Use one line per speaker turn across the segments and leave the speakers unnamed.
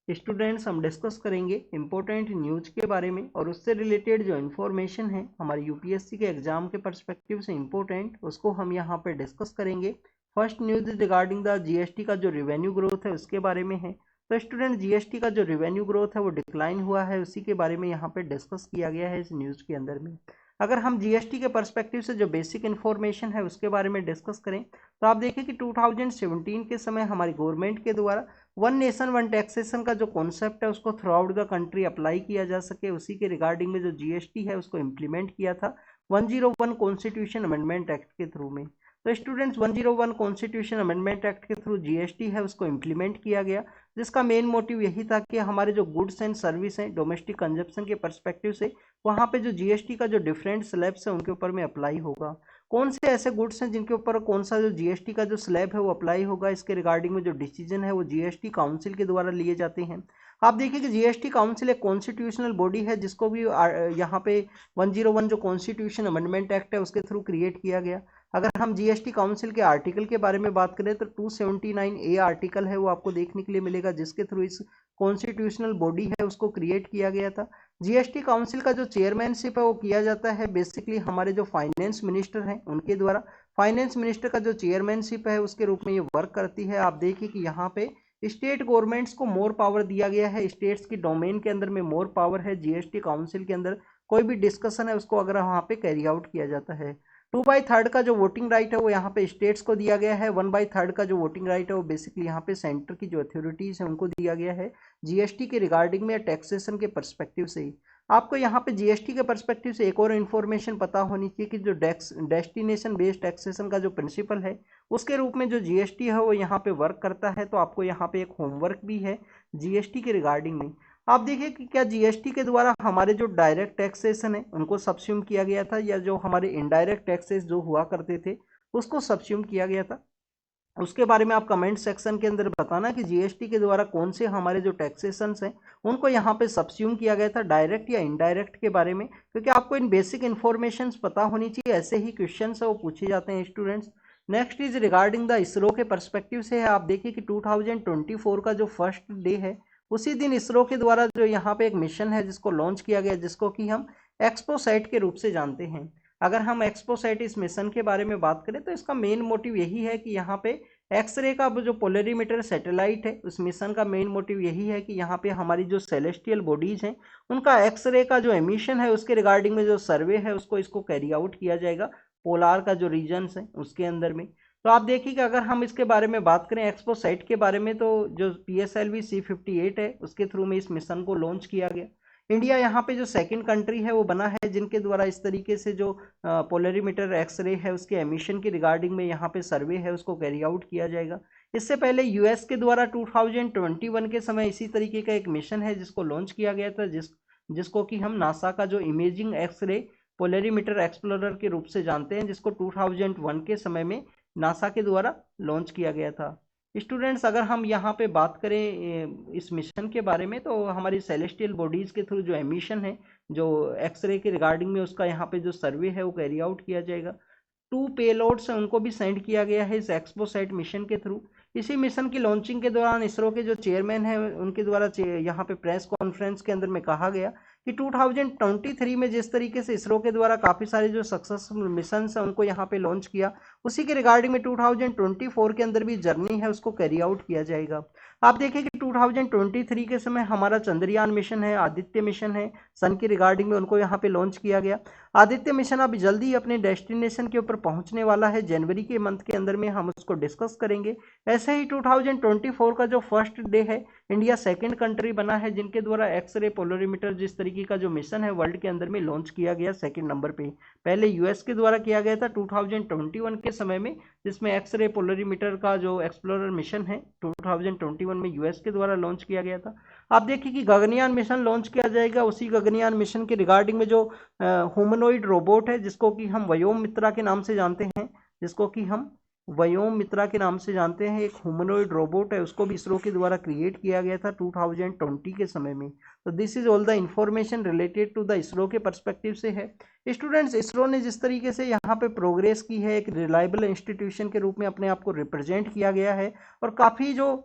Students हम discuss करेंगे important news के बारे में और उससे रिलेटेड जो इन्फॉर्मेशन है हमारे यूपीएससी के एग्जाम के पर्सपेक्टिव से इम्पोर्टेंट, उसको हम यहाँ पे डिस्कस करेंगे। First news regarding the GST का जो रिवेन्यू ग्रोथ है उसके बारे में है। तो स्टूडेंट जीएसटी का जो रिवेन्यू ग्रोथ है वो डिक्लाइन हुआ है, उसी के बारे में यहाँ पे डिस्कस किया गया है इस न्यूज़ के अंदर में। अगर हम जीएसटी के पर्सपेक्टिव से जो बेसिक इन्फॉर्मेशन है उसके बारे में डिस्कस करें तो आप देखिए कि 2017 के समय हमारी गवर्नमेंट के द्वारा वन नेशन वन टैक्सेशन का जो कॉन्सेप्ट है उसको through out the country apply किया जा सके, उसी के रिगार्डिंग में जो जीएसटी है उसको इम्प्लीमेंट किया था 101 कॉन्स्टिट्यूशन अमेंडमेंट एक्ट के थ्रू में। तो स्टूडेंट्स 101 कॉन्स्टिट्यूशन अमेंडमेंट एक्ट के थ्रू जीएसटी है उसको इम्प्लीमेंट किया गया, जिसका मेन मोटिव यही था कि हमारे जो गुड्स एंड सर्विस हैं डोमेस्टिक कंजप्शन के पर्सपेक्टिव से वहाँ पे जो जीएसटी का जो डिफरेंट स्लैब्स है उनके ऊपर में अप्लाई होगा। कौन से ऐसे गुड्स हैं जिनके ऊपर कौन सा जो जीएसटी का जो स्लैब है वो अप्लाई होगा, इसके रिगार्डिंग में जो डिसीजन है वो जीएसटी काउंसिल के द्वारा लिए जाते हैं। आप देखिए कि जीएसटी काउंसिल एक कॉन्स्टिट्यूशनल बॉडी है जिसको भी यहाँ पे 101 जो कॉन्स्टिट्यूशन अमेंडमेंट एक्ट है उसके थ्रू क्रिएट किया गया। अगर हम जीएसटी काउंसिल के आर्टिकल के बारे में बात करें तो 279A आर्टिकल है वो आपको देखने के लिए मिलेगा, जिसके थ्रू इस कॉन्स्टिट्यूशनल बॉडी है उसको क्रिएट किया गया था। जीएसटी काउंसिल का जो चेयरमैनशिप है वो किया जाता है बेसिकली हमारे जो फाइनेंस मिनिस्टर हैं उनके द्वारा। फाइनेंस मिनिस्टर का जो चेयरमैनशिप है उसके रूप में ये वर्क करती है। आप देखिए कि यहाँ पे स्टेट गवर्नमेंट्स को मोर पावर दिया गया है, स्टेट्स की डोमेन के अंदर में मोर पावर है। जीएसटी काउंसिल के अंदर कोई भी डिस्कशन है उसको अगर वहाँ पे कैरी आउट किया जाता है। 2/3 का जो वोटिंग राइट है वो यहाँ पे स्टेट्स को दिया गया है। 1/3 का जो वोटिंग राइट है वो बेसिकली यहाँ पे सेंटर की जो अथॉरिटीज है उनको दिया गया है जीएसटी के रिगार्डिंग में या टैक्सेशन के पर्सपेक्टिव से ही। आपको यहाँ पे जीएसटी के पर्सपेक्टिव से एक और इन्फॉर्मेशन पता होनी चाहिए कि जो डेस्टिनेशन बेस्ड टैक्सेशन का जो प्रिंसिपल है उसके रूप में जो जीएसटी है वो यहाँ पे वर्क करता है। तो आपको यहाँ पे एक होमवर्क भी है जीएसटी के रिगार्डिंग में। आप देखिए कि क्या जीएसटी के द्वारा हमारे जो डायरेक्ट टैक्सेशन है उनको सब्स्यूम किया गया था या जो हमारे इनडायरेक्ट टैक्सेस जो हुआ करते थे उसको सब्स्यूम किया गया था। उसके बारे में आप कमेंट सेक्शन के अंदर बताना कि जीएसटी के द्वारा कौन से हमारे जो टैक्सेशन हैं उनको यहाँ पे सब्स्यूम किया गया था, डायरेक्ट या इनडायरेक्ट के बारे में, क्योंकि आपको इन बेसिक इन्फॉर्मेशन पता होनी चाहिए। ऐसे ही क्वेश्चन है वो पूछे जाते हैं students. Next is regarding the ISRO के पर्सपेक्टिव से है। आप देखिए कि 2024 का जो फर्स्ट डे है उसी दिन इसरो के द्वारा जो यहाँ पे एक मिशन है जिसको लॉन्च किया गया, जिसको कि हम एक्सपोसैट के रूप से जानते हैं। अगर हम एक्सपोसैट इस मिशन के बारे में बात करें तो इसका मेन मोटिव यही है कि यहाँ पे एक्सरे का जो पोलरीमीटर सैटेलाइट है उस मिशन का मेन मोटिव यही है कि यहाँ पे हमारी जो सेलेस्टियल बॉडीज हैं उनका एक्सरे का जो एमिशन है उसके रिगार्डिंग में जो सर्वे है उसको इसको कैरी आउट किया जाएगा पोलार का जो रीजन्स है उसके अंदर में। तो आप देखिए कि अगर हम इसके बारे में बात करें एक्सपोसैट के बारे में तो जो PSLV C58 है उसके थ्रू में इस मिशन को लॉन्च किया गया। इंडिया यहाँ पे जो सेकंड कंट्री है वो बना है जिनके द्वारा इस तरीके से जो पोलरीमीटर एक्सरे है उसके एमिशन की रिगार्डिंग में यहाँ पे सर्वे है उसको कैरी आउट किया जाएगा। इससे पहले यूएस के द्वारा 2021 के समय इसी तरीके का एक मिशन है जिसको लॉन्च किया गया था, जिसको कि हम नासा का जो इमेजिंग एक्सरे पोलरीमीटर एक्सप्लोरर के रूप से जानते हैं, जिसको 2001 के समय में नासा के द्वारा लॉन्च किया गया था। स्टूडेंट्स अगर हम यहाँ पे बात करें इस मिशन के बारे में तो हमारी सेलेस्टियल बॉडीज़ के थ्रू जो एमिशन है जो एक्सरे के रिगार्डिंग में उसका यहाँ पे जो सर्वे है वो कैरी आउट किया जाएगा। 2 पेलोड्स हैं उनको भी सेंड किया गया है इस एक्सपोसैट मिशन के थ्रू। इसी मिशन की लॉन्चिंग के दौरान इसरो के जो चेयरमैन हैं उनके द्वारा यहाँ पे प्रेस कॉन्फ्रेंस के अंदर में कहा गया कि 2023 में जिस तरीके से इसरो के द्वारा काफ़ी सारे जो सक्सेसफुल मिशन हैं उनको यहाँ पे लॉन्च किया, उसी के रिगार्डिंग में 2024 के अंदर भी जर्नी है उसको कैरी आउट किया जाएगा। आप देखिए कि 2023 के समय हमारा चंद्रयान मिशन है, आदित्य मिशन है, सन की रिगार्डिंग में उनको यहाँ पे लॉन्च किया गया। आदित्य मिशन अभी जल्दी अपने डेस्टिनेशन के ऊपर पहुंचने वाला है, जनवरी के मंथ के अंदर में हम उसको डिस्कस करेंगे। ऐसे ही 2024 का जो फर्स्ट डे है इंडिया सेकंड कंट्री बना है जिनके द्वारा एक्सरे पोलरीमीटर जिस तरीके का जो मिशन है वर्ल्ड के अंदर में लॉन्च किया गया सेकंड नंबर पे। पहले यूएस के द्वारा किया गया था 2021 के समय में, जिसमें एक्सरे पोलरीमीटर का जो एक्सप्लोरर मिशन है 2021 में यूएस के द्वारा लॉन्च किया गया था। आप देखिए कि गगनयान मिशन लॉन्च किया जाएगा। उसी गगनयान मिशन के रिगार्डिंग में जो ह्यूमनॉइड रोबोट है जिसको कि हम व्योम मित्रा के नाम से जानते हैं, एक ह्यूमनॉइड रोबोट है, उसको भी इसरो के द्वारा क्रिएट किया गया था 2020 के समय में। तो this is all the information related to the ISRO के पर्सपेक्टिव से है। स्टूडेंट्स इसरो ने जिस तरीके से यहाँ पे प्रोग्रेस की है, एक रिलायबल इंस्टीट्यूशन के रूप में अपने आप को रिप्रेजेंट किया गया है और काफ़ी जो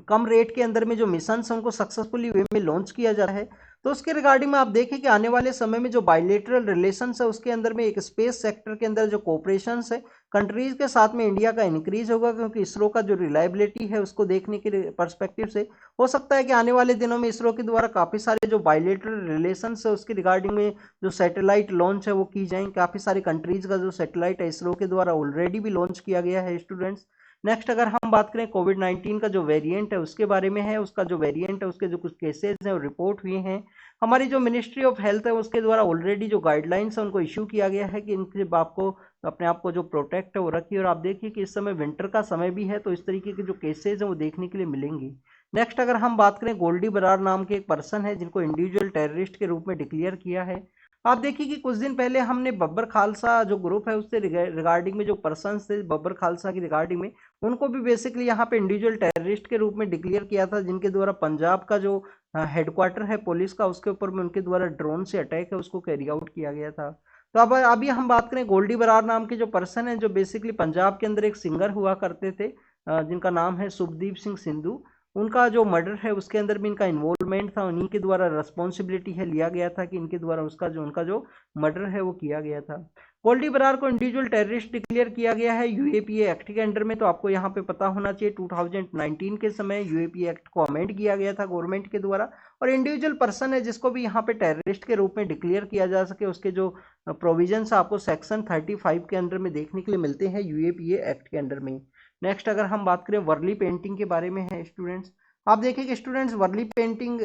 कम रेट के अंदर में जो मिशन है उनको सक्सेसफुली वे में लॉन्च किया जा रहा है। तो उसके रिगार्डिंग में आप देखें कि आने वाले समय में जो बायलेटरल रिलेशंस है उसके अंदर में एक स्पेस सेक्टर के अंदर जो कोऑपरेशन है कंट्रीज के साथ में इंडिया का इंक्रीज होगा, क्योंकि इसरो का जो रिलायबिलिटी है उसको देखने के परस्पेक्टिव से हो सकता है कि आने वाले दिनों में इसरो के द्वारा काफ़ी सारे जो बायलेटरल रिलेशंस है उसके रिगार्डिंग में जो सैटेलाइट लॉन्च है वो की जाएंगे। काफ़ी सारी कंट्रीज का जो सैटेलाइट है इसरो के द्वारा ऑलरेडी भी लॉन्च किया गया है स्टूडेंट्स। नेक्स्ट अगर हम बात करें कोविड-19 का जो वेरिएंट है उसके बारे में है, उसका जो वेरिएंट है उसके जो कुछ केसेस हैं और रिपोर्ट हुए हैं, हमारी जो मिनिस्ट्री ऑफ हेल्थ है उसके द्वारा ऑलरेडी जो गाइडलाइंस है उनको इशू किया गया है कि इनके आपको अपने आप को जो प्रोटेक्ट है वो रखिए। और आप देखिए कि इस समय विंटर का समय भी है तो इस तरीके के जो केसेज हैं वो देखने के लिए मिलेंगे। नेक्स्ट अगर हम बात करें गोल्डी बरार नाम के एक पर्सन है जिनको इंडिविजुअल टेररिस्ट के रूप में डिक्लेयर किया है। आप देखिए कि कुछ दिन पहले हमने बब्बर खालसा जो ग्रुप है उससे रिगार्डिंग में जो पर्सन थे बब्बर खालसा की रिगार्डिंग में उनको भी बेसिकली यहाँ पे इंडिविजुअल टेररिस्ट के रूप में डिक्लेयर किया था, जिनके द्वारा पंजाब का जो हेडक्वार्टर है पुलिस का उसके ऊपर में उनके द्वारा ड्रोन से अटैक है उसको कैरी आउट किया गया था। तो अब अभी हम बात करें गोल्डी बरार नाम के जो पर्सन है जो बेसिकली पंजाब के अंदर एक सिंगर हुआ करते थे जिनका नाम है शुभदीप सिंह सिंधु। उनका जो मर्डर है उसके अंदर भी इनका इन्वॉल्वमेंट था, उन्हीं के द्वारा रिस्पॉन्सिबिलिटी है लिया गया था कि इनके द्वारा उनका जो मर्डर है वो किया गया था। गोल्डी बरार को इंडिविजुअल टेररिस्ट डिक्लेयर किया गया है यूएपीए एक्ट के अंडर में। तो आपको यहाँ पे पता होना चाहिए 2019 के समय यूएपीए एक्ट को अमेंड किया गया था गवर्नमेंट के द्वारा, और इंडिविजुअल पर्सन है जिसको भी यहाँ पे टेररिस्ट के रूप में डिक्लेयर किया जा सके उसके जो प्रोविजंस आपको सेक्शन 35 के अंदर में देखने के लिए मिलते हैं यूएपीए एक्ट के अंडर में। नेक्स्ट अगर हम बात करें वर्ली पेंटिंग के बारे में है स्टूडेंट्स, आप देखिए कि स्टूडेंट्स वर्ली पेंटिंग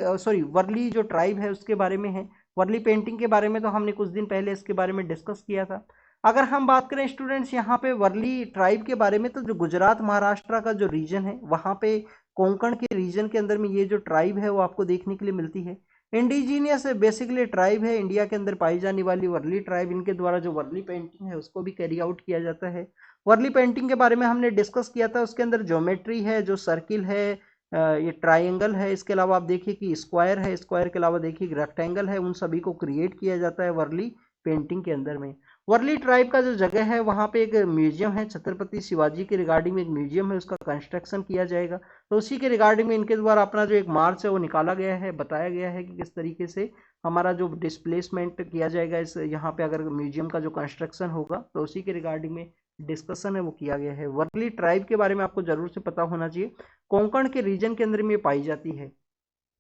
वर्ली जो ट्राइब है उसके बारे में है। वर्ली पेंटिंग के बारे में तो हमने कुछ दिन पहले इसके बारे में डिस्कस किया था। अगर हम बात करें स्टूडेंट्स यहाँ पे वर्ली ट्राइब के बारे में तो जो गुजरात महाराष्ट्र का जो रीजन है वहाँ पे कोंकण के रीजन के अंदर में ये जो ट्राइब है वो आपको देखने के लिए मिलती है। इंडिजीनियस बेसिकली ट्राइब है इंडिया के अंदर पाई जाने वाली वर्ली ट्राइब, इनके द्वारा जो वर्ली पेंटिंग है उसको भी कैरी आउट किया जाता है। वर्ली पेंटिंग के बारे में हमने डिस्कस किया था, उसके अंदर ज्योमेट्री है जो सर्किल है, ये ट्राइंगल है, इसके अलावा आप देखिए कि स्क्वायर है, स्क्वायर के अलावा देखिए रेक्टेंगल है, उन सभी को क्रिएट किया जाता है वर्ली पेंटिंग के अंदर में। वर्ली ट्राइब का जो जगह है वहाँ पे एक म्यूजियम है, छत्रपति शिवाजी के रिगार्डिंग में एक म्यूजियम है उसका कंस्ट्रक्शन किया जाएगा। तो उसी के रिगार्डिंग में इनके द्वारा अपना जो एक मार्च है वो निकाला गया है, बताया गया है कि किस तरीके से हमारा जो डिस्प्लेसमेंट किया जाएगा इस यहाँ पे अगर म्यूजियम का जो कंस्ट्रक्शन होगा तो उसी के रिगार्डिंग में डिस्कशन है वो किया गया है। वर्ली ट्राइब के बारे में आपको जरूर से पता होना चाहिए, कोंकण के रीजन के अंदर में पाई जाती है।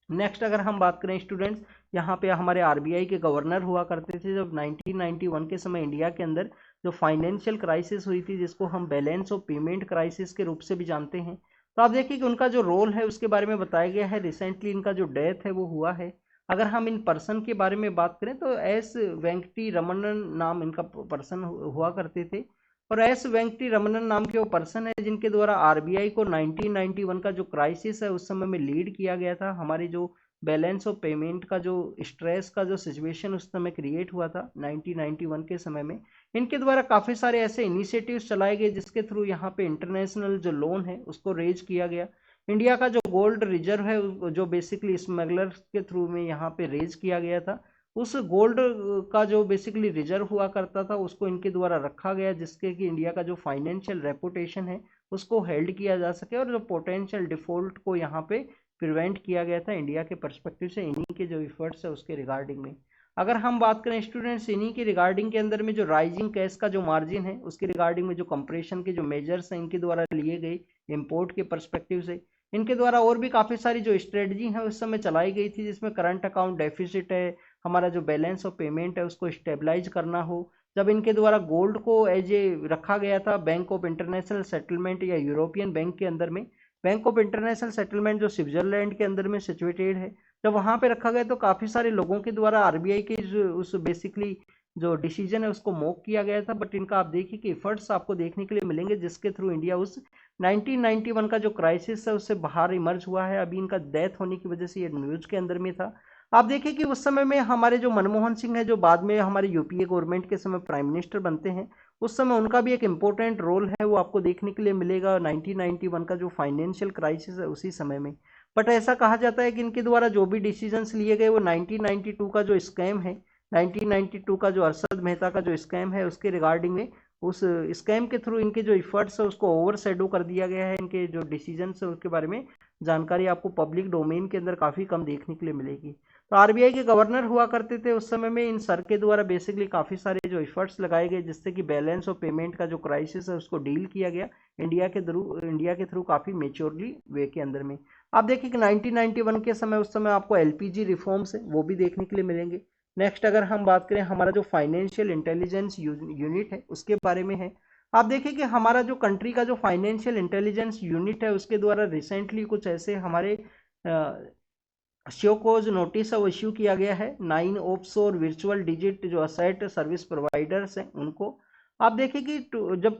नेक्स्ट अगर हम बात करें स्टूडेंट्स, यहाँ पे हमारे आरबीआई के गवर्नर हुआ करते थे जब 1991 के समय इंडिया के अंदर जो फाइनेंशियल क्राइसिस हुई थी जिसको हम बैलेंस ऑफ पेमेंट क्राइसिस के रूप से भी जानते हैं। तो आप देखिए कि उनका जो रोल है उसके बारे में बताया गया है। रिसेंटली इनका जो डेथ है वो हुआ है। अगर हम इन पर्सन के बारे में बात करें तो एस वेंकटी रमणन नाम इनका पर्सन हुआ करते थे, और एस वेंकटी रमणन नाम के वो पर्सन है जिनके द्वारा आरबीआई को 1991 का जो क्राइसिस है उस समय में लीड किया गया था। हमारी जो बैलेंस ऑफ पेमेंट का जो स्ट्रेस का जो सिचुएशन उस समय क्रिएट हुआ था 1991 के समय में, इनके द्वारा काफ़ी सारे ऐसे इनिशिएटिव्स चलाए गए जिसके थ्रू यहाँ पे इंटरनेशनल जो लोन है उसको रेज किया गया। इंडिया का जो गोल्ड रिजर्व है जो बेसिकली स्मगलर्स के थ्रू में यहाँ पे रेज किया गया था, उस गोल्ड का जो बेसिकली रिजर्व हुआ करता था उसको इनके द्वारा रखा गया जिसके कि इंडिया का जो फाइनेंशियल रेपुटेशन है उसको हेल्ड किया जा सके और जो पोटेंशियल डिफॉल्ट को यहाँ पे प्रिवेंट किया गया था इंडिया के पर्सपेक्टिव से इन्हीं के जो इफर्ट्स है उसके रिगार्डिंग में। अगर हम बात करें स्टूडेंट्स इन्हीं के रिगार्डिंग के अंदर में जो राइजिंग कैश का जो मार्जिन है उसके रिगार्डिंग में जो कंप्रेशन के जो मेजर्स हैं इनके द्वारा लिए गए इम्पोर्ट के पर्सपेक्टिव से, इनके द्वारा और भी काफ़ी सारी जो स्ट्रेटजी है उस समय चलाई गई थी जिसमें करंट अकाउंट डेफिसिट है, हमारा जो बैलेंस ऑफ पेमेंट है उसको स्टेबलाइज करना हो। जब इनके द्वारा गोल्ड को एज ए रखा गया था बैंक ऑफ इंटरनेशनल सेटलमेंट या यूरोपियन बैंक के अंदर में, बैंक ऑफ इंटरनेशनल सेटलमेंट जो स्विट्जरलैंड के अंदर में सिचुएटेड है, जब वहाँ पे रखा गया तो काफ़ी सारे लोगों के द्वारा आरबीआई के उस बेसिकली जो डिसीजन है उसको मॉक किया गया था। बट इनका आप देखिए कि एफर्ट्स आपको देखने के लिए मिलेंगे जिसके थ्रू इंडिया उस 1991 का जो क्राइसिस है उससे बाहर इमर्ज हुआ है। अभी इनका डेथ होने की वजह से ये न्यूज़ के अंदर में था। आप देखिए कि उस समय में हमारे जो मनमोहन सिंह है जो बाद में हमारे यूपीए गवर्नमेंट के समय प्राइम मिनिस्टर बनते हैं, उस समय उनका भी एक इम्पोर्टेंट रोल है वो आपको देखने के लिए मिलेगा 1991 का जो फाइनेंशियल क्राइसिस है उसी समय में। बट ऐसा कहा जाता है कि इनके द्वारा जो भी डिसीजंस लिए गए वो 1992 का जो स्कैम है, 1992 का जो अरशद मेहता का जो स्कैम है उसके रिगार्डिंग में उस स्कैम के थ्रू इनके जो इफर्ट्स है उसको ओवरशैडो कर दिया गया है। इनके जो डिसीजंस है उसके बारे में जानकारी आपको पब्लिक डोमेन के अंदर काफ़ी कम देखने के लिए मिलेगी। तो आरबीआई के गवर्नर हुआ करते थे उस समय में, इन सर के द्वारा बेसिकली काफ़ी सारे जो इफर्ट्स लगाए गए जिससे कि बैलेंस और पेमेंट का जो क्राइसिस है उसको डील किया गया इंडिया के थ्रू काफ़ी मेच्योरली वे के अंदर में। आप देखिए कि 1991 के समय उस समय आपको एलपीजी रिफॉर्म्स है वो भी देखने के लिए मिलेंगे। नेक्स्ट अगर हम बात करें हमारा जो फाइनेंशियल इंटेलिजेंस यूनिट है उसके बारे में है। आप देखिए कि हमारा जो कंट्री का जो फाइनेंशियल इंटेलिजेंस यूनिट है उसके द्वारा रिसेंटली कुछ ऐसे हमारे शो कोज नोटिस है वो इश्यू किया गया है 9 ऑफशोर वर्चुअल डिजिट जो असेट सर्विस प्रोवाइडर्स हैं उनको। आप देखिए कि जब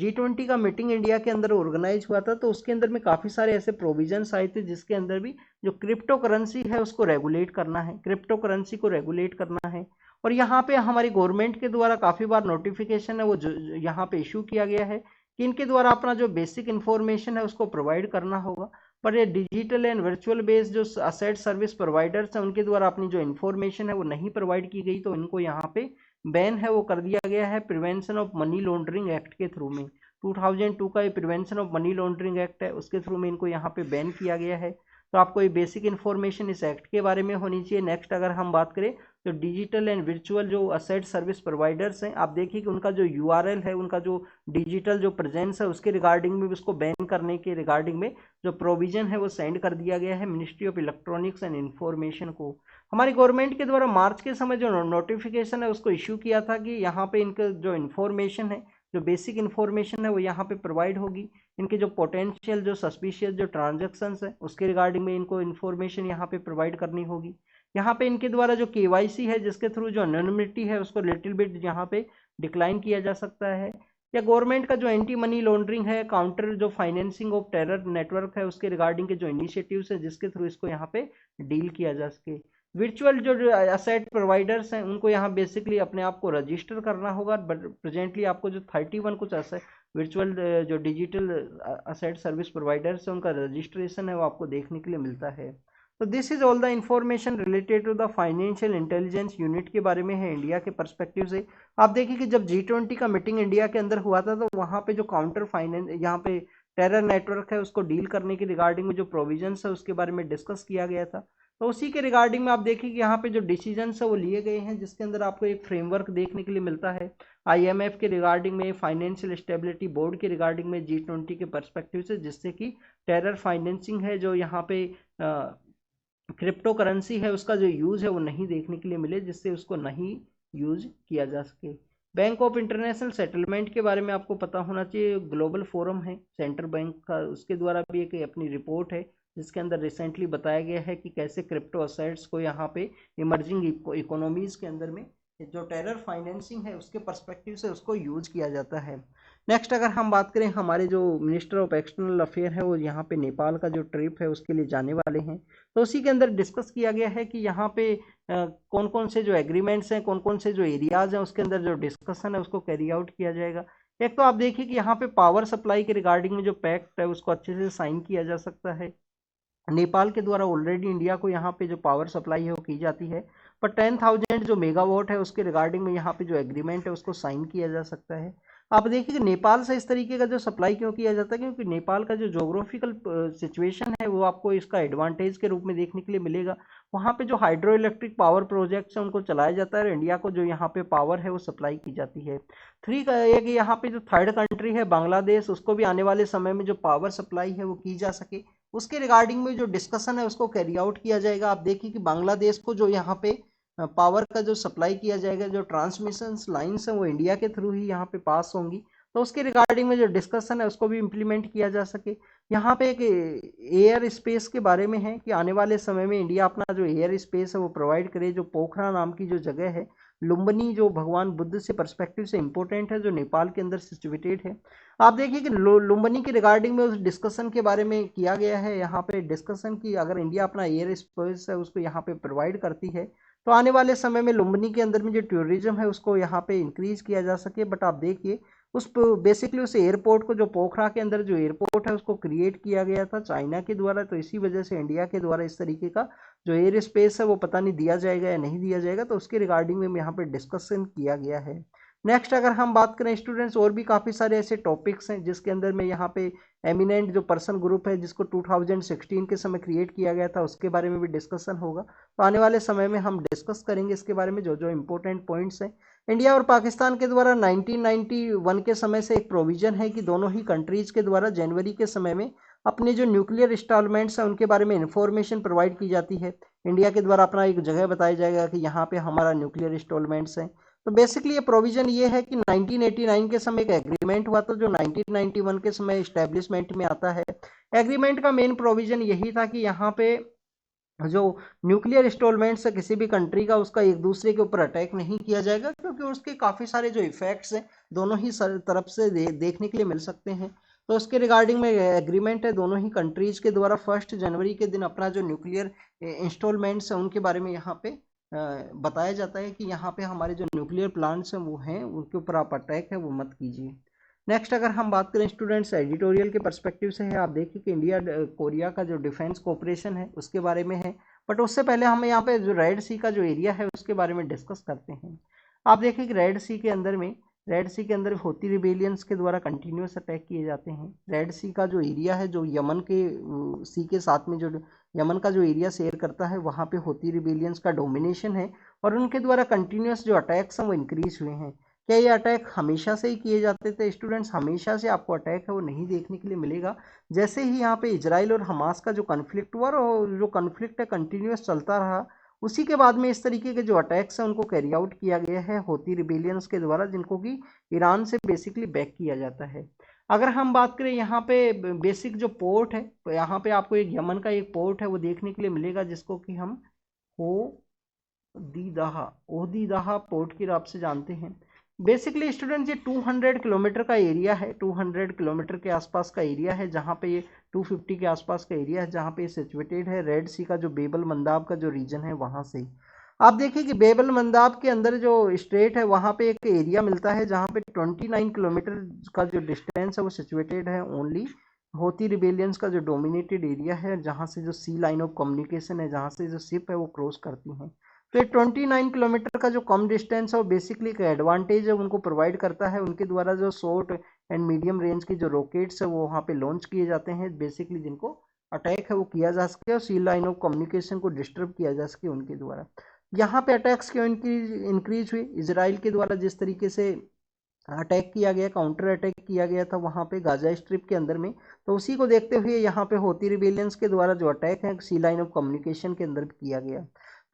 G20 का मीटिंग इंडिया के अंदर ऑर्गेनाइज हुआ था तो उसके अंदर में काफ़ी सारे ऐसे प्रोविजंस आए थे जिसके अंदर भी जो क्रिप्टो करेंसी है उसको रेगुलेट करना है, क्रिप्टो करेंसी को रेगुलेट करना है। और यहाँ पे हमारी गवर्नमेंट के द्वारा काफ़ी बार नोटिफिकेशन है वो यहाँ पे इशू किया गया है कि इनके द्वारा अपना जो बेसिक इन्फॉर्मेशन है उसको प्रोवाइड करना होगा। पर ये डिजिटल एंड वर्चुअल बेस्ड जो असेट सर्विस प्रोवाइडर्स हैं उनके द्वारा अपनी जो इन्फॉर्मेशन है वो नहीं प्रोवाइड की गई तो इनको यहाँ पे बैन है वो कर दिया गया है prevention of money laundering act के थ्रू में। 2002 का ये prevention of money laundering act है उसके थ्रू में इनको यहाँ पे बैन किया गया है। तो आपको ये बेसिक इन्फॉर्मेशन इस एक्ट के बारे में होनी चाहिए। नेक्स्ट अगर हम बात करें तो डिजिटल एंड वर्चुअल जो असेट सर्विस प्रोवाइडर्स हैं आप देखिए कि उनका जो यूआरएल है, उनका जो डिजिटल जो प्रेजेंस है उसके रिगार्डिंग में भी उसको बैन करने के रिगार्डिंग में जो प्रोविजन है वो सेंड कर दिया गया है ministry of electronics and information को। हमारी गवर्नमेंट के द्वारा मार्च के समय जो नोटिफिकेशन है उसको इश्यू किया था कि यहाँ पे इनका जो इन्फॉर्मेशन है, जो बेसिक इन्फॉर्मेशन है वो यहाँ पे प्रोवाइड होगी। इनके जो पोटेंशियल जो सस्पिशियस जो ट्रांजैक्शंस है उसके रिगार्डिंग में इनको इन्फॉर्मेशन यहाँ पे प्रोवाइड करनी होगी। यहाँ पे इनके द्वारा जो केवाईसी है जिसके थ्रू जो एनोनिमिटी है उसको लिटिल बिट यहाँ पे डिक्लाइन किया जा सकता है। या गवर्नमेंट का जो एंटी मनी लॉन्ड्रिंग है, काउंटर जो फाइनेंसिंग ऑफ टेरर नेटवर्क है उसके रिगार्डिंग के जो इनिशिएटिव्स है जिसके थ्रू इसको यहाँ पे डील किया जा सके। वर्चुअल जो असेट प्रोवाइडर्स हैं उनको यहाँ बेसिकली अपने आप को रजिस्टर करना होगा। बट प्रेजेंटली आपको जो 31 कुछ असेट वर्चुअल जो डिजिटल असेट सर्विस प्रोवाइडर्स हैं उनका रजिस्ट्रेशन है वो आपको देखने के लिए मिलता है। तो this is all the information related to the financial intelligence unit के बारे में है इंडिया के पर्सपेक्टिव से। आप देखिए कि जब G20 का मीटिंग इंडिया के अंदर हुआ था तो वहाँ पे जो काउंटर फाइनेंस यहाँ पे टेरर नेटवर्क है उसको डील करने के रिगार्डिंग में जो प्रोविजंस है उसके बारे में डिस्कस किया गया था। तो उसी के रिगार्डिंग में आप देखिए कि यहाँ पे जो डिसीजंस है वो लिए गए हैं जिसके अंदर आपको एक फ्रेमवर्क देखने के लिए मिलता है IMF के रिगार्डिंग में, फाइनेंशियल स्टेबिलिटी बोर्ड के रिगार्डिंग में G20 के पर्सपेक्टिव से, जिससे कि टेरर फाइनेंसिंग है जो यहाँ पे क्रिप्टो करेंसी है उसका जो यूज़ है वो नहीं देखने के लिए मिले, जिससे उसको नहीं यूज किया जा सके। बैंक ऑफ इंटरनेशनल सेटलमेंट के बारे में आपको पता होना चाहिए, ग्लोबल फोरम है सेंट्रल बैंक का, उसके द्वारा भी एक अपनी रिपोर्ट है जिसके अंदर रिसेंटली बताया गया है कि कैसे क्रिप्टो असेट्स को यहाँ पे इमर्जिंग इकोनॉमीज के अंदर में जो टेरर फाइनेंसिंग है उसके पर्सपेक्टिव से उसको यूज किया जाता है। नेक्स्ट अगर हम बात करें, हमारे जो मिनिस्टर ऑफ एक्सटर्नल अफेयर है वो यहाँ पे नेपाल का जो ट्रिप है उसके लिए जाने वाले हैं। तो उसी के अंदर डिस्कस किया गया है कि यहाँ पे कौन कौन से जो एग्रीमेंट्स हैं, कौन कौन से जो एरियाज हैं उसके अंदर जो डिस्कशन है उसको कैरी आउट किया जाएगा। एक तो आप देखिए कि यहाँ पे पावर सप्लाई के रिगार्डिंग में जो पैक्ट है उसको अच्छे से साइन किया जा सकता है। नेपाल के द्वारा ऑलरेडी इंडिया को यहाँ पे जो पावर सप्लाई है वो की जाती है, पर 10,000 जो मेगावाट है उसके रिगार्डिंग में यहाँ पे जो एग्रीमेंट है उसको साइन किया जा सकता है। आप देखिए कि नेपाल से इस तरीके का जो सप्लाई क्यों किया जाता है, क्योंकि नेपाल का जो जोग्राफिकल सिचुएशन है वो आपको इसका एडवांटेज के रूप में देखने के लिए मिलेगा। वहाँ पे जो हाइड्रो इलेक्ट्रिक पावर प्रोजेक्ट्स हैं उनको चलाया जाता है और इंडिया को जो यहाँ पे पावर है वो सप्लाई की जाती है। थ्री का एक यहाँ पे जो थर्ड कंट्री है बांग्लादेश, उसको भी आने वाले समय में जो पावर सप्लाई है वो की जा सके, उसके रिगार्डिंग में जो डिस्कशन है उसको कैरी आउट किया जाएगा। आप देखिए कि बांग्लादेश को जो यहाँ पे पावर का जो सप्लाई किया जाएगा, जो ट्रांसमिशन लाइन्स हैं वो इंडिया के थ्रू ही यहाँ पे पास होंगी, तो उसके रिगार्डिंग में जो डिस्कशन है उसको भी इम्प्लीमेंट किया जा सके। यहाँ पे एक एयर स्पेस के बारे में है कि आने वाले समय में इंडिया अपना जो एयर स्पेस है वो प्रोवाइड करे। जो पोखरा नाम की जो जगह है, लुम्बिनी, जो भगवान बुद्ध से पर्सपेक्टिव से इंपॉर्टेंट है, जो नेपाल के अंदर सिचुएटेड है। आप देखिए कि लुम्बिनी के रिगार्डिंग में उस डिस्कशन के बारे में किया गया है यहाँ पे डिस्कशन की अगर इंडिया अपना एयर स्पेस है उसको यहाँ पे प्रोवाइड करती है तो आने वाले समय में लुम्बिनी के अंदर में जो टूरिज्म है उसको यहाँ पे इंक्रीज किया जा सके। बट आप देखिए उस बेसिकली उस एयरपोर्ट को, जो पोखरा के अंदर जो एयरपोर्ट है उसको क्रिएट किया गया था चाइना के द्वारा, तो इसी वजह से इंडिया के द्वारा इस तरीके का जो एयर स्पेस है वो पता नहीं दिया जाएगा या नहीं दिया जाएगा, तो उसके रिगार्डिंग में यहाँ पे डिस्कशन किया गया है। नेक्स्ट अगर हम बात करें स्टूडेंट्स, और भी काफ़ी सारे ऐसे टॉपिक्स हैं जिसके अंदर में यहाँ पे एमिनेंट जो पर्सन ग्रुप है जिसको 2016 के समय क्रिएट किया गया था उसके बारे में भी डिस्कशन होगा। तो आने वाले समय में हम डिस्कस करेंगे इसके बारे में जो जो इंपॉर्टेंट पॉइंट्स हैं। इंडिया और पाकिस्तान के द्वारा 1991 के समय से एक प्रोविजन है कि दोनों ही कंट्रीज के द्वारा जनवरी के समय में अपने जो न्यूक्लियर इंस्टॉलमेंट्स हैं उनके बारे में इंफॉर्मेशन प्रोवाइड की जाती है। इंडिया के द्वारा अपना एक जगह बताया जाएगा कि यहाँ पे हमारा न्यूक्लियर इंस्टॉलमेंट्स हैं। तो बेसिकली ये प्रोविजन ये है कि 1989 के समय एक एग्रीमेंट हुआ था जो 1991 के समय इस्टेब्लिशमेंट में आता है। एग्रीमेंट का मेन प्रोविजन यही था कि यहाँ पे जो न्यूक्लियर इंस्टॉलमेंट्स है किसी भी कंट्री का उसका एक दूसरे के ऊपर अटैक नहीं किया जाएगा, क्योंकि उसके काफ़ी सारे जो इफेक्ट्स हैं दोनों ही तरफ से देखने के लिए मिल सकते हैं। तो उसके रिगार्डिंग में एग्रीमेंट है दोनों ही कंट्रीज के द्वारा 1 जनवरी के दिन अपना जो न्यूक्लियर इंस्टॉलमेंट्स है उनके बारे में यहाँ पे बताया जाता है कि यहाँ पे हमारे जो न्यूक्लियर प्लांट्स हैं वो हैं उनके ऊपर आप अटैक है वो मत कीजिए। नेक्स्ट अगर हम बात करें स्टूडेंट्स एडिटोरियल के पर्सपेक्टिव से है, आप देखिए कि इंडिया कोरिया का जो डिफेंस कोऑपरेशन है उसके बारे में है। बट उससे पहले हम यहाँ पे जो रेड सी का जो एरिया है उसके बारे में डिस्कस करते हैं। आप देखिए कि रेड सी के अंदर होती रिबेलियंस के द्वारा कंटिन्यूस अटैक किए जाते हैं। रेड सी का जो एरिया है जो यमन के सी के साथ में जो यमन का जो एरिया शेयर करता है वहाँ पे होती रिबेलियंस का डोमिनेशन है और उनके द्वारा कंटिन्यूस जो अटैक्स हैं वो इंक्रीज हुए हैं। क्या ये अटैक हमेशा से ही किए जाते थे स्टूडेंट्स? हमेशा से आपको अटैक है वो नहीं देखने के लिए मिलेगा। जैसे ही यहाँ पे इजराइल और हमास का जो कन्फ्लिक्ट हुआ और जो कन्फ्लिक्ट है कंटिन्यूस चलता रहा, उसी के बाद में इस तरीके के जो अटैक्स हैं उनको कैरी आउट किया गया है होती रिबेलियंस के द्वारा, जिनको कि ईरान से बेसिकली बैक किया जाता है। अगर हम बात करें यहाँ पे बेसिक जो पोर्ट है तो यहाँ पे आपको एक यमन का एक पोर्ट है वो देखने के लिए मिलेगा जिसको कि हम ओहदीदाहा पोर्ट के नाम से जानते हैं। बेसिकली स्टूडेंट्स ये 200 किलोमीटर का एरिया है, 200 किलोमीटर के आसपास का एरिया है जहाँ पे ये 250 के आसपास का एरिया है जहाँ पे सिचुएटेड है रेड सी का जो बेबल मंदाब का जो रीजन है वहाँ से। आप देखिए कि बेबल मंदाब के अंदर जो स्ट्रेट है वहाँ पे एक एरिया मिलता है जहाँ पे 29 किलोमीटर का जो डिस्टेंस है वो सिचुएटेड है ओनली होती रिबेलियंस का जो डोमिनेटेड एरिया है जहाँ से जो सी लाइन ऑफ कम्युनिकेशन है जहाँ से जो शिप है वो क्रॉस करती हैं। तो ये 29 किलोमीटर का जो कम डिस्टेंस है वो बेसिकली एक एडवांटेज है उनको प्रोवाइड करता है। उनके द्वारा जो शॉर्ट एंड मीडियम रेंज की जो रॉकेट्स है वो वहाँ पे लॉन्च किए जाते हैं बेसिकली जिनको अटैक है वो किया जा सके और सी लाइन ऑफ कम्युनिकेशन को डिस्टर्ब किया जा सके उनके द्वारा। यहाँ पे अटैक्स क्यों इंक्रीज हुई? इसराइल के द्वारा जिस तरीके से अटैक किया गया, काउंटर अटैक किया गया था वहाँ पे गाजा स्ट्रिप के अंदर में, तो उसी को देखते हुए यहाँ पे होती रिबेलियंस के द्वारा जो अटैक है सी लाइन ऑफ कम्युनिकेशन के अंदर किया गया।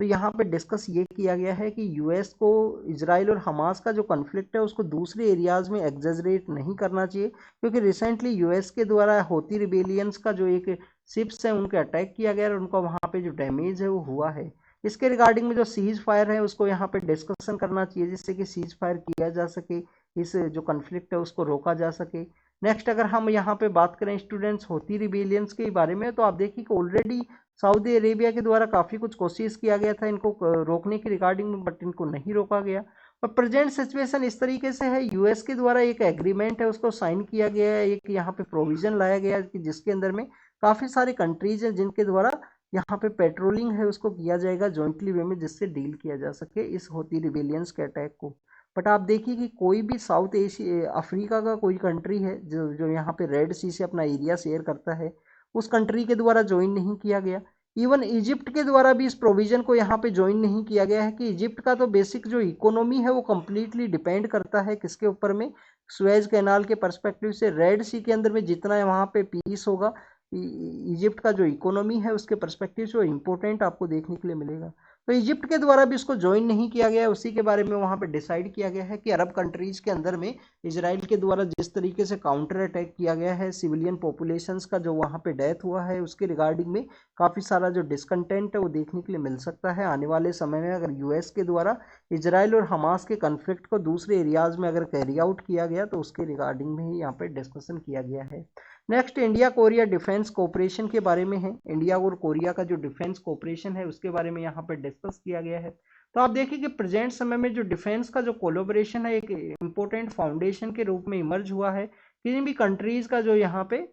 तो यहाँ पे डिस्कस ये किया गया है कि यूएस को इजराइल और हमास का जो कन्फ्लिक्ट है उसको दूसरे एरियाज में एग्जेजरेट नहीं करना चाहिए, क्योंकि रिसेंटली यूएस के द्वारा होती रिबेलियंस का जो एक शिप्स है उनके अटैक किया गया और उनका वहाँ पे जो डैमेज है वो हुआ है। इसके रिगार्डिंग में जो सीज फायर है उसको यहाँ पे डिस्कशन करना चाहिए जिससे कि सीज फायर किया जा सके, इस जो कन्फ्लिक्ट है उसको रोका जा सके। नेक्स्ट अगर हम यहाँ पे बात करें स्टूडेंट्स होती रिबेलियंस के बारे में, तो आप देखिए कि ऑलरेडी सऊदी अरेबिया के द्वारा काफ़ी कुछ कोशिश किया गया था इनको रोकने की रिगार्डिंग में, बट इनको नहीं रोका गया। और प्रेजेंट सिचुएशन इस तरीके से है, यूएस के द्वारा एक एग्रीमेंट है उसको साइन किया गया है, एक यहाँ पे प्रोविजन लाया गया है कि जिसके अंदर में काफ़ी सारे कंट्रीज हैं जिनके द्वारा यहाँ पे पेट्रोलिंग है उसको किया जाएगा जॉइंटली वे में, जिससे डील किया जा सके इस होती रिबेलियंस के अटैक को। बट आप देखिए कि कोई भी साउथ एशिया अफ्रीका का कोई कंट्री है जो जो यहाँ पे रेड सी से अपना एरिया शेयर करता है, उस कंट्री के द्वारा ज्वाइन नहीं किया गया। इवन इजिप्ट के द्वारा भी इस प्रोविजन को यहाँ पे ज्वाइन नहीं किया गया है कि इजिप्ट का तो बेसिक जो इकोनॉमी है वो कम्प्लीटली डिपेंड करता है किसके ऊपर में, सुएज कैनाल के पर्सपेक्टिव से। रेड सी के अंदर में जितना वहाँ पे पीस होगा इजिप्ट का जो इकोनॉमी है उसके पर्सपेक्टिव से वो इम्पोर्टेंट आपको देखने के लिए मिलेगा। तो इजिप्ट के द्वारा भी इसको ज्वाइन नहीं किया गया, उसी के बारे में वहाँ पे डिसाइड किया गया है कि अरब कंट्रीज के अंदर में इजराइल के द्वारा जिस तरीके से काउंटर अटैक किया गया है, सिविलियन पॉपुलेशंस का जो वहाँ पे डेथ हुआ है उसके रिगार्डिंग में काफ़ी सारा जो डिसकंटेंट है वो देखने के लिए मिल सकता है आने वाले समय में। अगर यूएस के द्वारा इजराइल और हमास के कन्फ्लिक्ट को दूसरे एरियाज में अगर कैरी आउट किया गया तो उसके रिगार्डिंग में ही यहाँ पे डिस्कशन किया गया है। Next India Korea defence cooperation के बारे में है। इंडिया और कोरिया का जो डिफेंस कोऑपरेशन है उसके बारे में यहाँ पर डिस्कस किया गया है। तो आप देखिए कि प्रेजेंट समय में जो डिफेंस का जो कोलोबरेशन है एक इम्पोर्टेंट फाउंडेशन के रूप में इमर्ज हुआ है। किसी भी कंट्रीज का जो यहाँ पे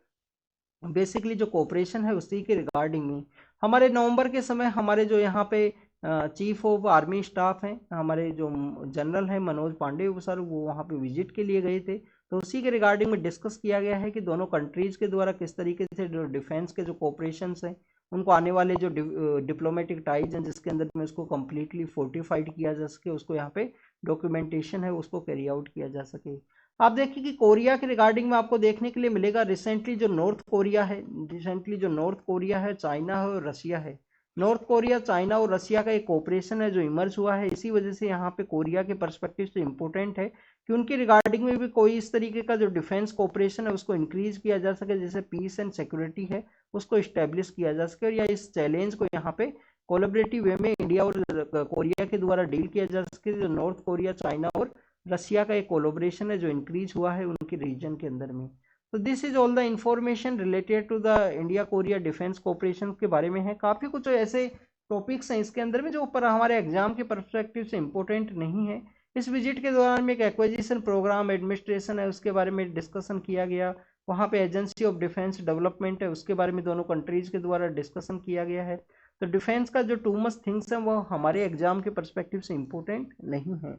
बेसिकली जो कोऑपरेशन है उसी के रिगार्डिंग में हमारे नवंबर के समय हमारे जो यहाँ पे चीफ ऑफ आर्मी स्टाफ हैं हमारे जो जनरल हैं मनोज पांडे सर, वो वहाँ पे विजिट के लिए गए थे। तो उसी के रिगार्डिंग में डिस्कस किया गया है कि दोनों कंट्रीज के द्वारा किस तरीके से जो डिफेंस के जो कोऑपरेशन हैं उनको आने वाले जो डिप्लोमेटिक टाइज हैं जिसके अंदर में उसको कम्प्लीटली फोर्टिफाइड किया जा सके, उसको यहाँ पे डॉक्यूमेंटेशन है उसको कैरी आउट किया जा सके। आप देखिए कि कोरिया के रिगार्डिंग में आपको देखने के लिए मिलेगा रिसेंटली जो नॉर्थ कोरिया है, चाइना है और रशिया है। नॉर्थ कोरिया, चाइना और रशिया का एक कोऑपरेशन है जो इमर्ज हुआ है। इसी वजह से यहाँ पे कोरिया के पर्सपेक्टिव से इम्पोर्टेंट है कि उनकी रिगार्डिंग में भी कोई इस तरीके का जो डिफेंस कोऑपरेशन है उसको इंक्रीज किया जा सके, जैसे पीस एंड सिक्योरिटी है उसको इस्टेब्लिश किया जा सके, और या इस चैलेंज को यहाँ पे कोलैबोरेटिव वे में इंडिया और कोरिया के द्वारा डील किया जा सके। जो नॉर्थ कोरिया, चाइना और रशिया का एक कोलैबोरेशन है जो इंक्रीज हुआ है उनके रीजन के अंदर में। तो this is all the information related to the India Korea defence cooperation के बारे में है। काफ़ी कुछ ऐसे टॉपिक्स हैं इसके अंदर में जो ऊपर हमारे एग्जाम के परस्पेक्टिव से इम्पोर्टेंट नहीं है। इस विजिट के दौरान में एक एक्विजिशन प्रोग्राम एडमिनिस्ट्रेशन है उसके बारे में डिस्कशन किया गया। वहाँ पे एजेंसी ऑफ डिफेंस डेवलपमेंट है उसके बारे में दोनों कंट्रीज के द्वारा डिस्कशन किया गया है। तो डिफेंस का जो टू मच थिंग्स हैं वो हमारे एग्जाम के परस्पेक्टिव से इम्पोर्टेंट नहीं है।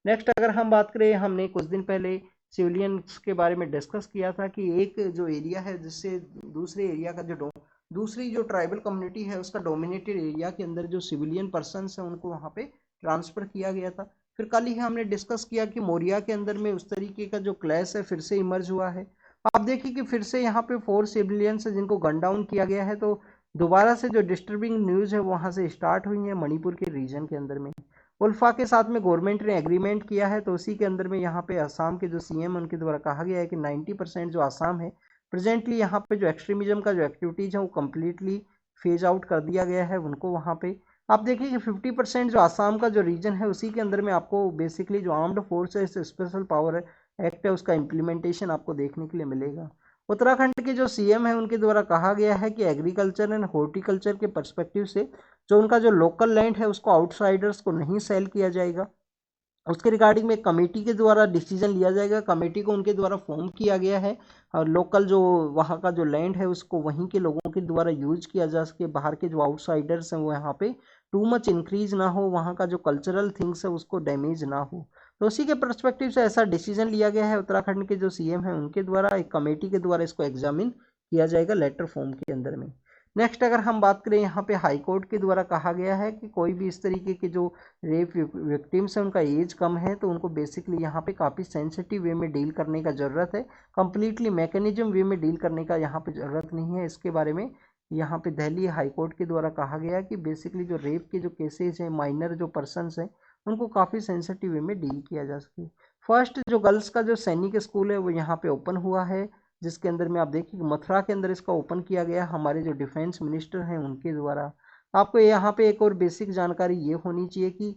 नेक्स्ट अगर हम बात करें, हमने कुछ दिन पहले सिविलियंस के बारे में डिस्कस किया था कि एक जो एरिया है जिससे दूसरे एरिया का जो दूसरी जो ट्राइबल कम्युनिटी है उसका डोमिनेटेड एरिया के अंदर जो सिविलियन पर्सन्स हैं उनको वहाँ पे ट्रांसफ़र किया गया था। फिर कल ही हमने डिस्कस किया कि मोरिया के अंदर में उस तरीके का जो क्लैश है फिर से इमर्ज हुआ है। आप देखिए कि फिर से यहाँ पे 4 सिविलियंस है जिनको गन डाउन किया गया है। तो दोबारा से जो डिस्टर्बिंग न्यूज़ है वहाँ से स्टार्ट हुई है मणिपुर के रीजन के अंदर में। उल्फा के साथ में गवर्नमेंट ने एग्रीमेंट किया है, तो उसी के अंदर में यहाँ पे असम के जो सीएम उनके द्वारा कहा गया है कि 90% जो असम है प्रेजेंटली यहाँ पे जो एक्सट्रीमिज्म का जो एक्टिविटीज़ है वो कम्प्लीटली फेज आउट कर दिया गया है उनको। वहाँ पे आप देखिए कि 50% जो असम का जो रीजन है उसी के अंदर में आपको बेसिकली जो आर्म्ड फोर्स है स्पेशल पावर एक्ट है उसका इम्प्लीमेंटेशन आपको देखने के लिए मिलेगा। उत्तराखंड के जो सीएम है उनके द्वारा कहा गया है कि एग्रीकल्चर एंड हॉर्टिकल्चर के पर्सपेक्टिव से जो उनका जो लोकल लैंड है उसको आउटसाइडर्स को नहीं सेल किया जाएगा। उसके रिगार्डिंग में एक कमेटी के द्वारा डिसीजन लिया जाएगा। कमेटी को उनके द्वारा फॉर्म किया गया है और लोकल जो वहाँ का जो लैंड है उसको वहीं के लोगों के द्वारा यूज किया जा सके। बाहर के जो आउटसाइडर्स हैं वो यहाँ पे टू मच इंक्रीज ना हो, वहाँ का जो कल्चरल थिंग्स है उसको डैमेज ना हो। तो उसी के परस्पेक्टिव से ऐसा डिसीजन लिया गया है। उत्तराखंड के जो सीएम हैं उनके द्वारा एक कमेटी के द्वारा इसको एग्जामिन किया जाएगा लेटर फॉर्म के अंदर में। नेक्स्ट अगर हम बात करें, यहाँ पे हाई कोर्ट के द्वारा कहा गया है कि कोई भी इस तरीके के जो रेप विक्टिम्स हैं उनका एज कम है तो उनको बेसिकली यहाँ पे काफ़ी सेंसिटिव वे में डील करने का ज़रूरत है। कम्प्लीटली मैकेनिज्म वे में डील करने का यहाँ पे ज़रूरत नहीं है। इसके बारे में यहाँ पे दिल्ली हाई कोर्ट के द्वारा कहा गया कि बेसिकली जो रेप के जो केसेज हैं, माइनर जो पर्सनस हैं उनको काफ़ी सेंसिटिव वे में डील किया जा सके। फर्स्ट जो गर्ल्स का जो सैनिक स्कूल है वो यहाँ पे ओपन हुआ है, जिसके अंदर में आप देखिए मथुरा के अंदर इसका ओपन किया गया हमारे जो डिफेंस मिनिस्टर हैं उनके द्वारा। आपको यहाँ पे एक और बेसिक जानकारी ये होनी चाहिए कि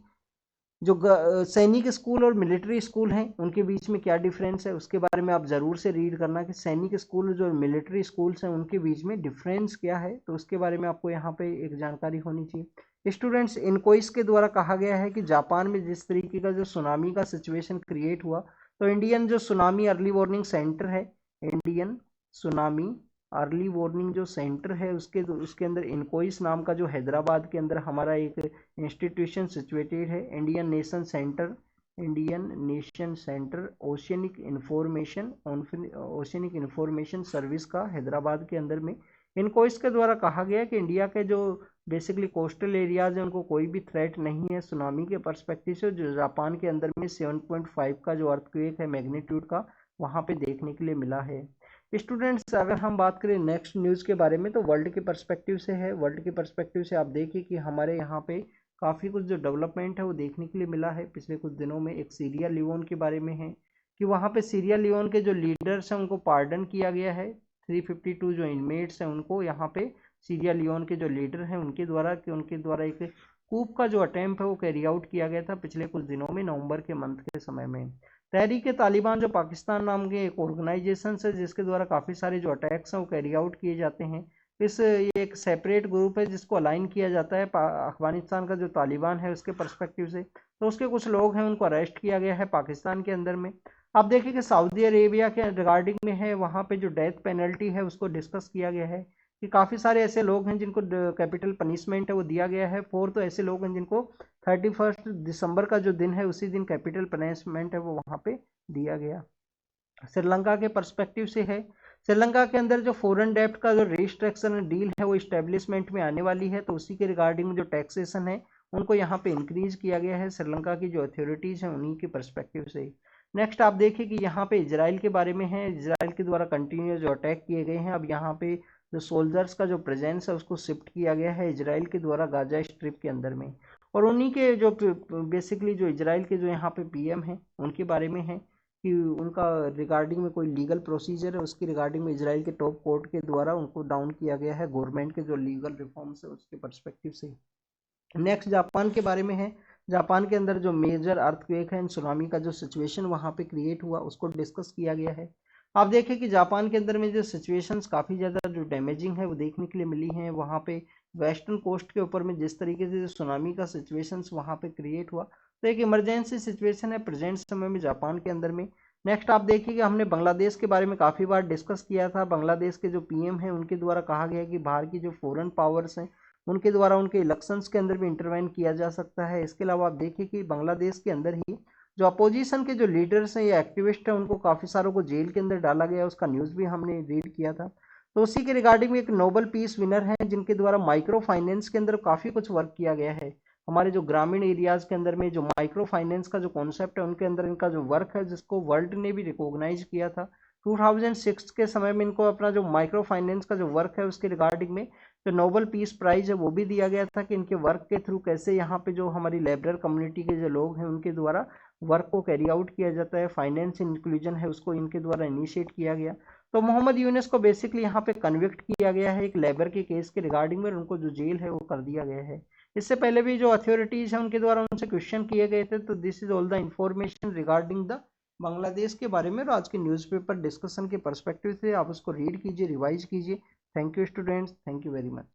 जो सैनिक स्कूल और मिलिट्री स्कूल हैं उनके बीच में क्या डिफरेंस है, उसके बारे में आप ज़रूर से रीड करना कि सैनिक स्कूल जो मिलिट्री स्कूल्स हैं उनके बीच में डिफरेंस क्या है। तो उसके बारे में आपको यहाँ पे एक जानकारी होनी चाहिए। स्टूडेंट्स, इनकोइस के द्वारा कहा गया है कि जापान में जिस तरीके का जो सुनामी का सिचुएशन क्रिएट हुआ तो इंडियन जो सुनामी अर्ली वार्निंग सेंटर है, इंडियन सुनामी अर्ली वार्निंग जो सेंटर है उसके अंदर इनकोइस नाम का जो हैदराबाद के अंदर हमारा एक इंस्टीट्यूशन सिचुएटेड है। Indian nation centre oceanic information service का हैदराबाद के अंदर में इनकोइस के द्वारा कहा गया कि इंडिया के जो बेसिकली कोस्टल एरियाज हैं उनको कोई भी थ्रेट नहीं है सुनामी के पर्सपेक्टिव से। जो जापान के अंदर में 7.5 का जो अर्थक्वेक है मैग्नीट्यूड का वहाँ पे देखने के लिए मिला है। स्टूडेंट्स, अगर हम बात करें नेक्स्ट न्यूज़ के बारे में तो वर्ल्ड के पर्सपेक्टिव से है। वर्ल्ड के पर्सपेक्टिव से आप देखिए कि हमारे यहाँ पे काफ़ी कुछ जो डेवलपमेंट है वो देखने के लिए मिला है पिछले कुछ दिनों में। एक सीरिया लियोन के बारे में है कि वहाँ पे सीरिया लियोन के जो लीडर्स हैं उनको पार्डन किया गया है। 352 जो इनमेट्स हैं उनको यहाँ पे सीरिया लियोन के जो लीडर हैं उनके द्वारा एक कूप का जो अटेम्प्ट है वो कैरी आउट किया गया था पिछले कुछ दिनों में, नवंबर के मंथ के समय में। तहरीक तालिबान जो पाकिस्तान नाम के एक ऑर्गेनाइजेशन है जिसके द्वारा काफ़ी सारे जो अटैक्स हैं वो कैरी आउट किए जाते हैं। ये एक सेपरेट ग्रुप है जिसको अलाइन किया जाता है अफगानिस्तान का जो तालिबान है उसके पर्सपेक्टिव से। तो उसके कुछ लोग हैं उनको अरेस्ट किया गया है पाकिस्तान के अंदर में। आप देखिए कि सऊदी अरेबिया के रिगार्डिंग में है, वहाँ पे जो डेथ पेनल्टी है उसको डिस्कस किया गया है। कि काफ़ी सारे ऐसे लोग हैं जिनको कैपिटल पनिशमेंट है वो दिया गया है। 4 तो ऐसे लोग हैं जिनको 31 दिसंबर का जो दिन है उसी दिन कैपिटल पनिशमेंट है वो वहाँ पे दिया गया। श्रीलंका के पर्सपेक्टिव से है, श्रीलंका के अंदर जो फॉरेन डेब्ट का जो रिस्ट्रक्शन डील है वो इस्टेब्लिशमेंट में आने वाली है, तो उसी के रिगार्डिंग जो टैक्सेशन है उनको यहाँ पे इंक्रीज किया गया है श्रीलंका की जो अथॉरिटीज हैं उन्हीं के पर्सपेक्टिव से। नेक्स्ट आप देखिए कि यहाँ पे इजराइल के बारे में है, इजराइल के द्वारा कंटिन्यूस जो अटैक किए गए हैं, अब यहाँ पे जो सोल्जर्स का जो प्रेजेंस है उसको शिफ्ट किया गया है इजराइल के द्वारा गाजा स्ट्रिप के अंदर में। और उन्हीं के जो बेसिकली जो इजराइल के जो यहाँ पे पीएम हैं उनके बारे में है कि उनका रिगार्डिंग में कोई लीगल प्रोसीजर है उसकी रिगार्डिंग में इजराइल के टॉप कोर्ट के द्वारा उनको डाउन किया गया है गवर्नमेंट के जो लीगल रिफॉर्म्स है उसके पर्सपेक्टिव से। नेक्स्ट जापान के बारे में है, जापान के अंदर जो मेजर अर्थक्वेक है, सुनामी का जो सिचुएशन वहाँ पे क्रिएट हुआ उसको डिस्कस किया गया है। आप देखें कि जापान के अंदर में जो सिचुएशंस काफ़ी ज़्यादा जो डैमेजिंग है वो देखने के लिए मिली हैं। वहाँ पे वेस्टर्न कोस्ट के ऊपर में जिस तरीके से जो सुनामी का सिचुएशंस वहाँ पे क्रिएट हुआ, तो एक इमरजेंसी सिचुएशन है प्रेजेंट समय में जापान के अंदर में। नेक्स्ट आप देखिए कि हमने बांग्लादेश के बारे में काफ़ी बार डिस्कस किया था। बांग्लादेश के जो पीएम हैं उनके द्वारा कहा गया कि बाहर की जो फॉरेन पावर्स हैं उनके द्वारा उनके इलेक्शंस के अंदर भी इंटरवेन किया जा सकता है। इसके अलावा आप देखिए कि बांग्लादेश के अंदर ही जो अपोजिशन के जो लीडर्स हैं या एक्टिविस्ट हैं उनको काफ़ी सारों को जेल के अंदर डाला गया, उसका न्यूज़ भी हमने रीड किया था। तो उसी के रिगार्डिंग में एक नोबल पीस विनर हैं जिनके द्वारा माइक्रो फाइनेंस के अंदर काफ़ी कुछ वर्क किया गया है। हमारे जो ग्रामीण एरियाज के अंदर में जो माइक्रो फाइनेंस का जो कॉन्सेप्ट है उनके अंदर इनका जो वर्क है जिसको वर्ल्ड ने भी रिकॉग्नाइज किया था। 2006 के समय में इनको अपना जो माइक्रो फाइनेंस का जो वर्क है उसके रिगार्डिंग में जो नोबल पीस प्राइज है वो भी दिया गया था कि इनके वर्क के थ्रू कैसे यहाँ पे जो हमारी लेबरर कम्युनिटी के जो लोग हैं उनके द्वारा वर्क को कैरी आउट किया जाता है, फाइनेंस इंक्लूजन है उसको इनके द्वारा इनिशिएट किया गया। तो मोहम्मद यूनुस को बेसिकली यहाँ पे कन्विक्ट किया गया है एक लेबर के केस के रिगार्डिंग में, उनको जो जेल है वो कर दिया गया है। इससे पहले भी जो अथॉरिटीज हैं उनके द्वारा उनसे क्वेश्चन किए गए थे। तो this is all the information regarding the Bangladesh के बारे में और आज के न्यूज़पेपर डिस्कशन के पर्सपेक्टिव से आप उसको रीड कीजिए, रिवाइज कीजिए। Thank you students, thank you very much.